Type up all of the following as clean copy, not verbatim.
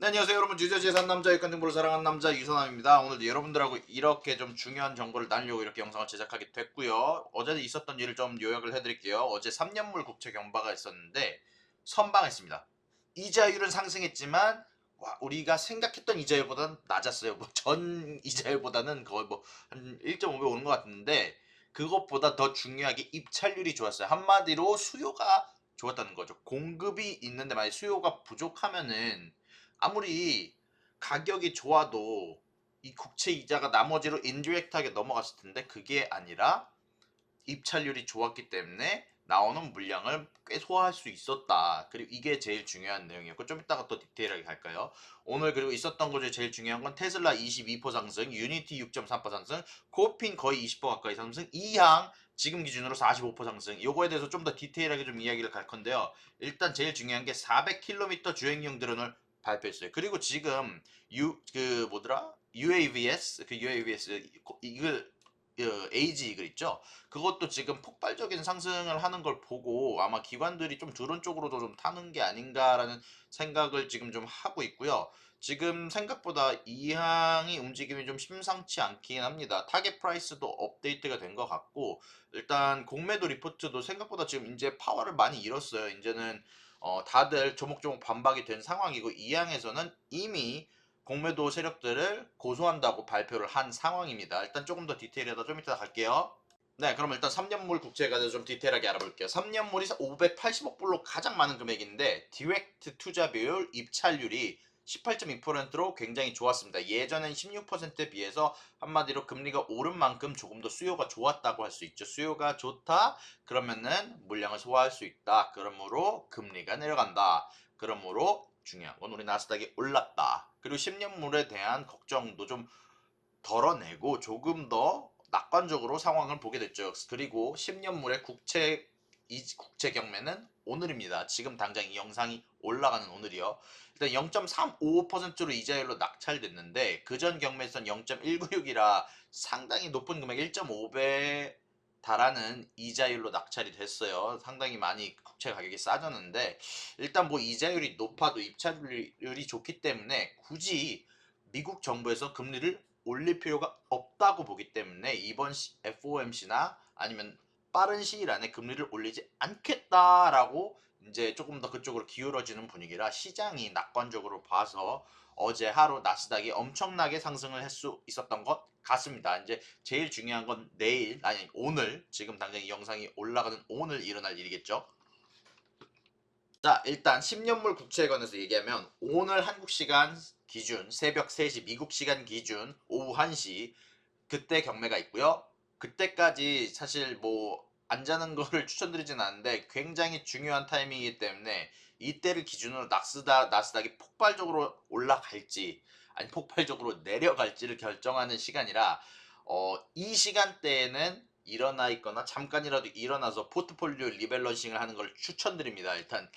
네, 안녕하세요 여러분. 주저지에 산 남자, 객관 정보를 사랑하는 남자 유선남입니다. 오늘도 여러분들하고 이렇게 좀 중요한 정보를 나누려고 이렇게 영상을 제작하게 됐고요. 어제 있었던 일을 좀 요약을 해드릴게요. 어제 3년물 국채 경바가 있었는데 선방했습니다. 이자율은 상승했지만 우리가 생각했던 이자율보다는 낮았어요. 뭐 전 이자율보다는 거의 뭐한 1.5배 오는 것 같은데, 그것보다 더 중요하게 입찰률이 좋았어요. 한마디로 수요가 좋았다는 거죠. 공급이 있는데 만약 수요가 부족하면은 아무리 가격이 좋아도 이 국채 이자가 나머지로 인디렉트하게 넘어갔을 텐데, 그게 아니라 입찰률이 좋았기 때문에 나오는 물량을 꽤 소화할 수 있었다. 그리고 이게 제일 중요한 내용이었고, 좀 이따가 또 디테일하게 갈까요? 오늘 그리고 있었던 것 중에 제일 중요한 건 테슬라 22% 상승, 유니티 6.3% 상승, 코핀 거의 20% 가까이 상승, 이항 지금 기준으로 45% 상승. 요거에 대해서 좀 더 디테일하게 좀 이야기를 갈 건데요. 일단 제일 중요한 게 400km 주행용 드론을 발표했어요. 그리고 지금 그 뭐더라? UAVS 이걸 AG 이글 있죠? 그것도 지금 폭발적인 상승을 하는 걸 보고 아마 기관들이 좀 드론 쪽으로도 좀 타는 게 아닌가라는 생각을 지금 좀 하고 있고요. 지금 생각보다 이 항이 움직임이 좀 심상치 않긴 합니다. 타겟 프라이스도 업데이트가 된 것 같고, 일단 공매도 리포트도 생각보다 지금 이제 파워를 많이 잃었어요. 이제는 다들 조목조목 반박이 된 상황이고, 이 항에서는 이미 공매도 세력들을 고소한다고 발표를 한 상황입니다. 일단 조금 더 디테일하다 좀 이따 갈게요. 네, 그럼 일단 3년물 국채에 대해서 좀 디테일하게 알아볼게요. 3년물이 580억 불로 가장 많은 금액인데, 디렉트 투자 비율, 입찰률이 18.2%로 굉장히 좋았습니다. 예전엔 16%에 비해서 한마디로 금리가 오른 만큼 조금 더 수요가 좋았다고 할 수 있죠. 수요가 좋다, 그러면은 물량을 소화할 수 있다. 그러므로 금리가 내려간다. 그러므로 중요한 건 우리 나스닥이 올랐다. 그리고 10년물에 대한 걱정도 좀 덜어내고 조금 더 낙관적으로 상황을 보게 됐죠. 그리고 10년물의 국채 경매는 오늘입니다. 지금 당장 이 영상이 올라가는 오늘이요. 일단 0.355%로 이자율로 낙찰됐는데, 그전 경매에선 0.196이라 상당히 높은 금액 1.5배 달하는 이자율로 낙찰이 됐어요. 상당히 많이 국채 가격이 싸졌는데, 일단 뭐 이자율이 높아도 입찰률이 좋기 때문에 굳이 미국 정부에서 금리를 올릴 필요가 없다고 보기 때문에 이번 FOMC나 아니면 빠른 시일 안에 금리를 올리지 않겠다라고 이제 조금 더 그쪽으로 기울어지는 분위기라, 시장이 낙관적으로 봐서 어제 하루 나스닥이 엄청나게 상승을 할 수 있었던 것 같습니다. 이제 제일 중요한 건 내일, 아니 오늘, 지금 당장 이 영상이 올라가는 오늘 일어날 일이겠죠. 자, 일단 10년물 국채에 관해서 얘기하면 오늘 한국 시간 기준 새벽 3시, 미국 시간 기준 오후 1시, 그때 경매가 있고요. 그때까지 사실 뭐 안 자는 거를 추천드리진 않는데 굉장히 중요한 타이밍이기 때문에, 이때를 기준으로 나스닥이 폭발적으로 올라갈지 아니 폭발적으로 내려갈지를 결정하는 시간이라, 이 시간대에는 일어나 있거나 잠깐이라도 일어나서 포트폴리오 리밸런싱을 하는 걸 추천드립니다. 일단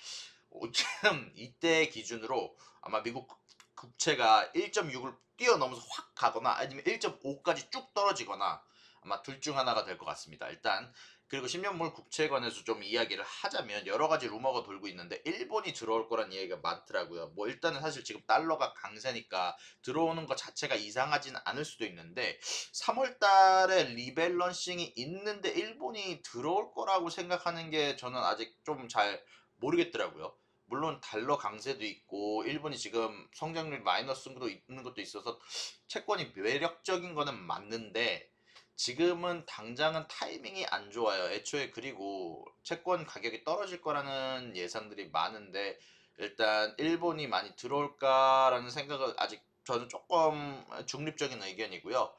지금 이때 기준으로 아마 미국 국채가 1.6을 뛰어넘어서 확 가거나 아니면 1.5까지 쭉 떨어지거나 아마 둘 중 하나가 될 것 같습니다. 일단 그리고 10년물 국채에 관해서 좀 이야기를 하자면, 여러 가지 루머가 돌고 있는데 일본이 들어올 거란 이야기가 많더라고요. 뭐 일단은 사실 지금 달러가 강세니까 들어오는 것 자체가 이상하진 않을 수도 있는데, 3월 달에 리밸런싱이 있는데 일본이 들어올 거라고 생각하는 게 저는 아직 좀 잘 모르겠더라고요. 물론 달러 강세도 있고 일본이 지금 성장률 마이너스도 있는 것도 있어서 채권이 매력적인 거는 맞는데, 지금은 당장은 타이밍이 안 좋아요. 애초에 그리고 채권 가격이 떨어질 거라는 예상들이 많은데, 일단 일본이 많이 들어올까라는 생각을 아직 저는 조금 중립적인 의견이고요.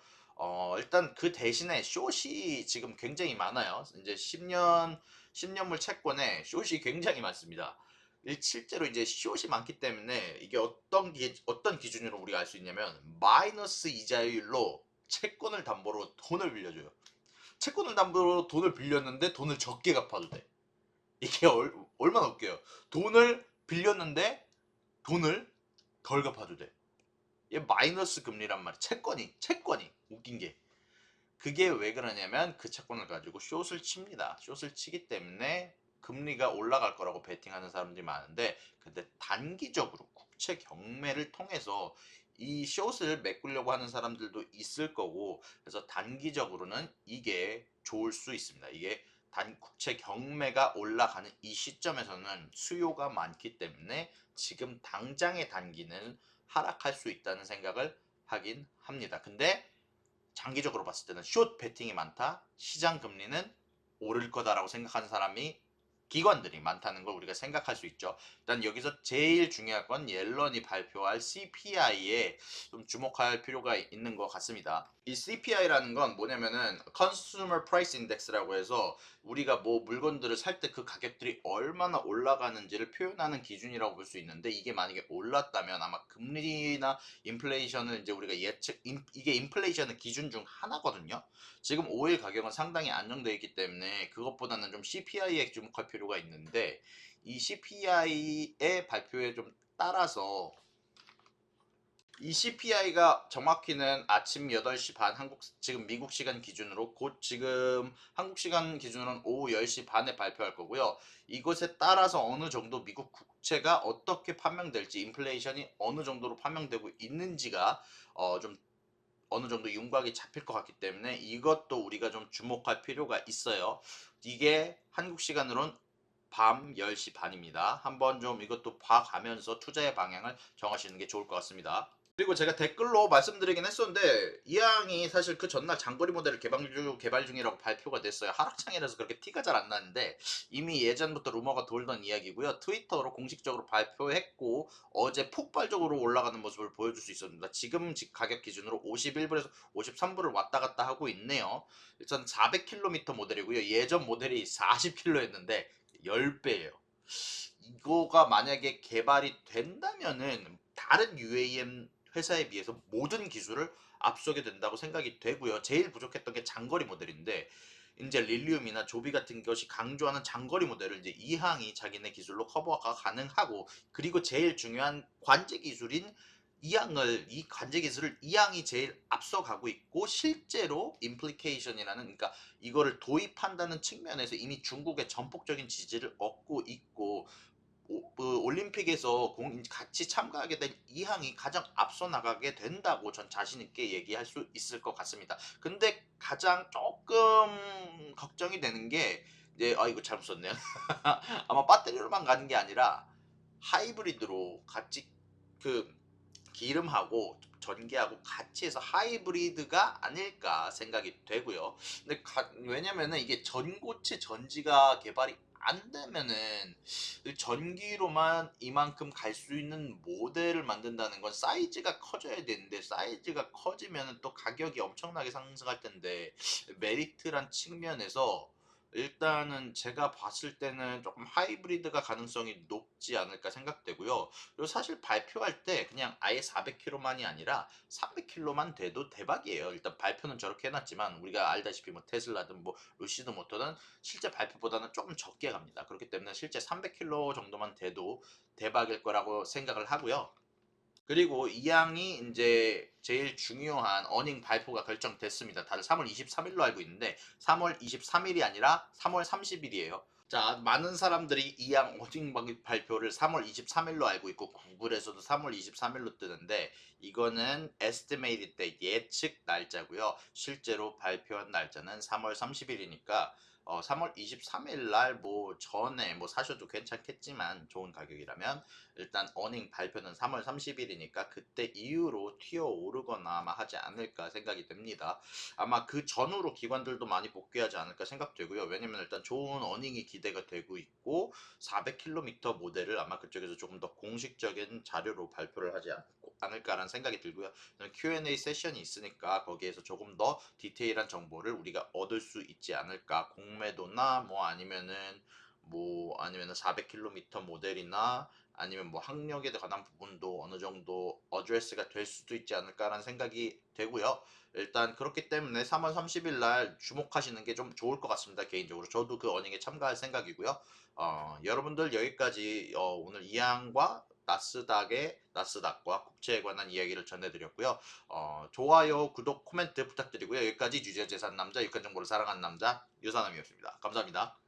일단 그 대신에 숏이 지금 굉장히 많아요. 이제 10년물 채권에 숏이 굉장히 많습니다. 실제로 이제 숏이 많기 때문에 이게 어떤 기준으로 우리가 알 수 있냐면, 마이너스 이자율로 채권을 담보로 돈을 빌려줘요. 채권을 담보로 돈을 빌렸는데 돈을 적게 갚아도 돼. 이게 얼마나 웃겨요. 돈을 빌렸는데 돈을 덜 갚아도 돼. 이게 마이너스 금리란 말이야. 채권이 웃긴 게. 그게 왜 그러냐면 그 채권을 가지고 숏을 칩니다. 숏을 치기 때문에 금리가 올라갈 거라고 베팅하는 사람들이 많은데, 근데 단기적으로 국채 경매를 통해서 이 숏을 메꾸려고 하는 사람들도 있을 거고, 그래서 단기적으로는 이게 좋을 수 있습니다. 이게 국채 경매가 올라가는 이 시점에서는 수요가 많기 때문에 지금 당장의 단기는 하락할 수 있다는 생각을 하긴 합니다. 근데 장기적으로 봤을 때는 숏 베팅이 많다, 시장 금리는 오를 거다라고 생각하는 사람이, 기관들이 많다는 걸 우리가 생각할 수 있죠. 일단 여기서 제일 중요한 건 옐런이 발표할 CPI에 좀 주목할 필요가 있는 것 같습니다. 이 CPI라는 건 뭐냐면은 Consumer Price Index라고 해서 우리가 뭐 물건들을 살 때 그 가격들이 얼마나 올라가는지를 표현하는 기준이라고 볼 수 있는데, 이게 만약에 올랐다면 아마 금리나 인플레이션을 이제 우리가 이게 인플레이션의 기준 중 하나거든요. 지금 오일 가격은 상당히 안정되어 있기 때문에 그것보다는 좀 CPI에 주목할 필요가 있는데, 이 CPI의 발표에 좀 따라서 이 CPI가 정확히는 아침 8시 반 지금 미국 시간 기준으로 곧 지금 한국 시간 기준으로는 오후 10시 반에 발표할 거고요. 이것에 따라서 어느 정도 미국 국채가 어떻게 판명될지, 인플레이션이 어느 정도로 판명되고 있는지가 좀 어느 정도 윤곽이 잡힐 것 같기 때문에 이것도 우리가 좀 주목할 필요가 있어요. 이게 한국 시간으로는 밤 10시 반입니다. 한번 좀 이것도 봐가면서 투자의 방향을 정하시는 게 좋을 것 같습니다. 그리고 제가 댓글로 말씀드리긴 했었는데, 이항이 사실 그 전날 장거리 모델을 개발 중이라고 발표가 됐어요. 하락장이라서 그렇게 티가 잘 안 나는데 이미 예전부터 루머가 돌던 이야기고요. 트위터로 공식적으로 발표했고 어제 폭발적으로 올라가는 모습을 보여줄 수 있었습니다. 지금 가격 기준으로 51불에서 53불을 왔다 갔다 하고 있네요. 일단 400km 모델이고요. 예전 모델이 40km였는데 10배예요. 이거가 만약에 개발이 된다면은 다른 UAM 회사에 비해서 모든 기술을 앞서게 된다고 생각이 되고요. 제일 부족했던 게 장거리 모델인데, 이제 릴리움이나 조비 같은 것이 강조하는 장거리 모델을 이제 이항이 자기네 기술로 커버가 가능하고, 그리고 제일 중요한 관제 기술인 이 관제 기술을 이항이 제일 앞서가고 있고, 실제로 임플리케이션이라는, 그러니까 이거를 도입한다는 측면에서 이미 중국의 전폭적인 지지를 얻고 있고, 올림픽에서 같이 참가하게 된 이항이 가장 앞서 나가게 된다고 전 자신 있게 얘기할 수 있을 것 같습니다. 근데 가장 조금 걱정이 되는 게, 이제 이거 잘못 썼네요. 아마 배터리로만 가는 게 아니라 하이브리드로 같이 그 기름하고 전기하고 같이 해서 하이브리드가 아닐까 생각이 되고요. 근데 왜냐면은 이게 전고체 전지가 개발이 안 되면은 전기로만 이만큼 갈 수 있는 모델을 만든다는 건 사이즈가 커져야 되는데, 사이즈가 커지면 또 가격이 엄청나게 상승할 텐데, 메리트란 측면에서 일단은 제가 봤을 때는 조금 하이브리드가 가능성이 높지 않을까 생각되고요. 그리고 사실 발표할 때 그냥 아예 400km만이 아니라 300km만 돼도 대박이에요. 일단 발표는 저렇게 해놨지만 우리가 알다시피 뭐 테슬라든 뭐 루시드 모터는 실제 발표보다는 조금 적게 갑니다. 그렇기 때문에 실제 300km 정도만 돼도 대박일 거라고 생각을 하고요. 그리고 이 양이 이제 제일 중요한 어닝 발표가 결정됐습니다. 다들 3월 23일로 알고 있는데 3월 23일이 아니라 3월 30일이에요. 자, 많은 사람들이 이 양 어닝 발표를 3월 23일로 알고 있고 구글에서도 3월 23일로 뜨는데, 이거는 에스티메이트 때 예측 날짜고요. 실제로 발표한 날짜는 3월 30일이니까 3월 23일 날 뭐 전에 뭐 사셔도 괜찮겠지만, 좋은 가격이라면 일단 어닝 발표는 3월 30일이니까 그때 이후로 튀어 오르거나 아마 하지 않을까 생각이 됩니다. 아마 그 전후로 기관들도 많이 복귀하지 않을까 생각되고요. 왜냐면 일단 좋은 어닝이 기대가 되고 있고 400km 모델을 아마 그쪽에서 조금 더 공식적인 자료로 발표를 하지 않을까라는 생각이 들고요. Q&A 세션이 있으니까 거기에서 조금 더 디테일한 정보를 우리가 얻을 수 있지 않을까. 공매도나 아니면은 400km 모델이나 아니면 뭐 학력에 관한 부분도 어느 정도 어드레스가 될 수도 있지 않을까라는 생각이 되고요. 일단 그렇기 때문에 3월 30일 날 주목하시는 게 좀 좋을 것 같습니다. 개인적으로 저도 그 어닝에 참가할 생각이고요. 여러분들 여기까지 오늘 이항과 나스닥과 국채에 관한 이야기를 전해드렸고요. 좋아요, 구독, 코멘트 부탁드리고요. 여기까지 유재재산 남자, 유권 정보를 사랑하는 남자 유산함이었습니다. 감사합니다.